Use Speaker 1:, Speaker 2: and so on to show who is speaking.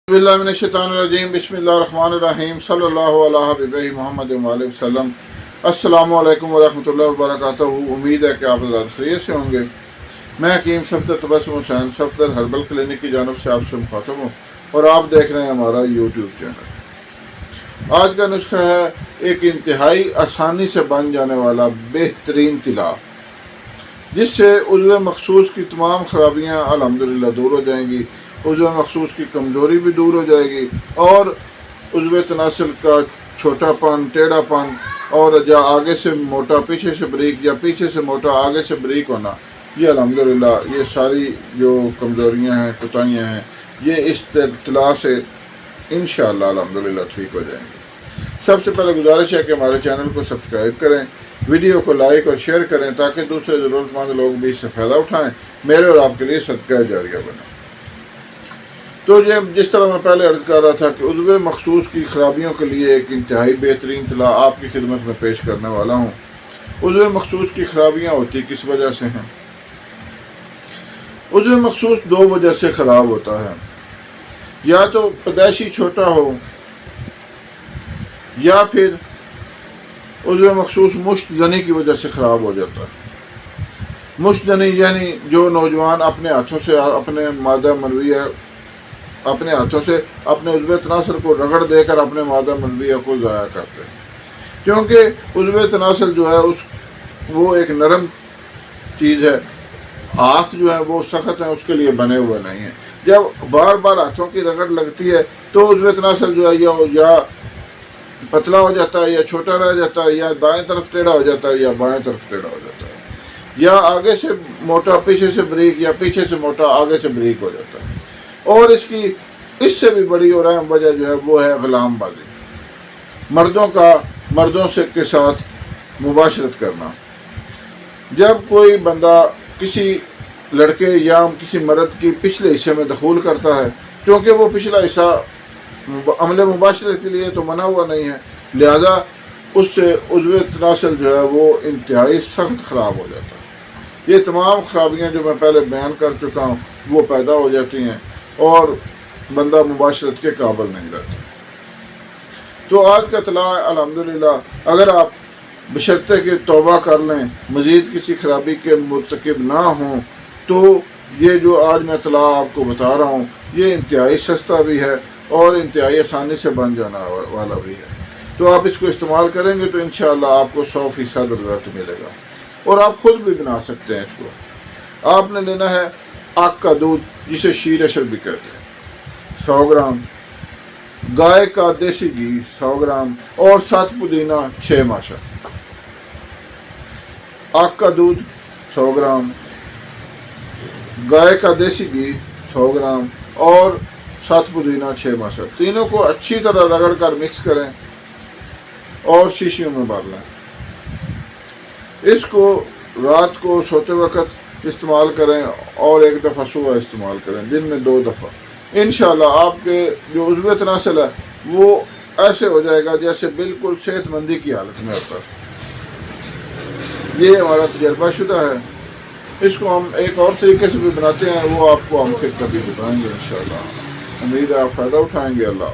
Speaker 1: बिस्मिल्लाहिर्रहमानिर्रहीम बिस्मिल्लाहिर्रहमानिर्रहीम सल्लल्लाहु अला हबीबिही मोहम्मद वसल्लम। अस्सलामु अलैकुम वरहमतुल्लाहि वबरकातुहू। उम्मीद है कि आप हज़रात खैरियत से होंगे। मैं हकीम सफदर तबस्सुम हुसैन सफदर हर्बल क्लिनिक की जानब से आपसे मुखातब हूँ और आप देख रहे हैं हमारा यूट्यूब चैनल। आज का नुस्खा है एक इंतहाई आसानी से बन जाने वाला बेहतरीन तिला, जिससे उज़्व मखसूस की तमाम खराबियाँ अल्हम्दुलिल्लाह दूर हो जाएंगी, उज़्व मखसूस की कमज़ोरी भी दूर हो जाएगी और उज़्व तनासिल का छोटापन, टेढ़ापन और या आगे से मोटा पीछे से बारीक या पीछे से मोटा आगे से बारीक होना, ये अल्हम्दुलिल्लाह ये सारी जो कमज़ोरियाँ हैं, कोताहियाँ हैं, ये इस तिला से इंशाअल्लाह अल्हम्दुलिल्लाह ठीक हो जाएंगी। सबसे पहले गुजारिश है कि हमारे चैनल को सब्सक्राइब करें, वीडियो को लाइक और शेयर करें ताकि दूसरे ज़रूरतमंद लोग भी इससे फ़ायदा उठाएँ, मेरे और आपके लिए सदका जारिया बने। तो ये जिस तरह मैं पहले अर्ज़ कर रहा था कि उज़्व मखसूस की खराबियों के लिए एक इंतहाई बेहतरीन तिला आपकी खिदमत में पेश करने वाला हूँ। उज़्व मखसूस की खराबियाँ होती किस वजह से हैं? उज़्व मखसूस दो वजह से ख़राब होता है, या तो पैदाइशी छोटा हो या फिर उज़्व मखसूस मुश्त ज़नी की वजह से ख़राब हो जाता है। मुश्त ज़नी यानी जो नौजवान अपने हाथों से अपने मादा मनविया अपने हाथों से अपने उज़्व तनासल को रगड़ देकर अपने मादा मनविया को ज़ाया करते हैं, क्योंकि उज़्व तनासल जो है वो एक नरम चीज़ है, हाथ जो है वो सख्त है, उसके लिए बने हुए नहीं हैं। जब बार बार हाथों की रगड़ लगती है तो उज़्व तनासल जो है या पतला हो जाता है या छोटा रह जाता है, या दाएं तरफ टेढ़ा हो जाता है या बाएं तरफ टेढ़ा हो जाता है, या आगे से मोटा पीछे से बारीक या पीछे से मोटा आगे से बारीक हो जाता है। और इससे भी बड़ी और अहम वजह जो है वो है ग़ुलामबाजी, मर्दों से के साथ मुबाशरत करना। जब कोई बंदा किसी लड़के या किसी मर्द की पिछले हिस्से में दखूल करता है, क्योंकि वो पिछला हिस्सा अमले मुबाशरत के लिए तो मना हुआ नहीं है, लिहाजा उससे उज़्व तनासल जो है वो इंतहाई सख्त ख़राब हो जाता है। ये तमाम ख़राबियाँ जो मैं पहले बयान कर चुका हूँ वो पैदा हो जाती हैं और बंदा मुबाशरत के काबिल नहीं रहता। तो आज का तिला अल्हम्दुलिल्लाह अगर आप बशर्ते कि तौबा कर लें, मज़ीद किसी खराबी के मुर्तकिब ना हों, तो ये जो आज मैं तिला आपको बता रहा हूँ ये इंतहाई सस्ता भी है और इंतहाई आसानी से बन जाने वाला भी है। तो आप इसको इस्तेमाल करेंगे तो इंशाअल्लाह आपको 100% रिज़ल्ट मिलेगा और आप ख़ुद भी बना सकते हैं। इसको आपने लेना है आग का दूध, जिसे शीर अशर भी कहते हैं, 100 ग्राम, गाय का देसी घी 100 ग्राम और 7 पुदीना 6 माशा। आग का दूध 100 ग्राम, गाय का देसी घी 100 ग्राम और 7 पुदीना 6 माशा, तीनों को अच्छी तरह रगड़ कर मिक्स करें और शीशियों में भर लें। इसको रात को सोते वक्त इस्तेमाल करें और एक दफ़ा सुबह इस्तेमाल करें, दिन में 2 दफ़ा। इंशाअल्लाह आपके जो उज़्व तनासल है वो ऐसे हो जाएगा जैसे बिल्कुल सेहतमंदी की हालत में होता है। ये हमारा तजर्बा शुदा है। इसको हम एक और तरीके से भी बनाते हैं, वो आपको हम फिर कभी बताएंगे इंशाअल्लाह। उम्मीद है आप फ़ायदा उठाएंगे। अल्लाह।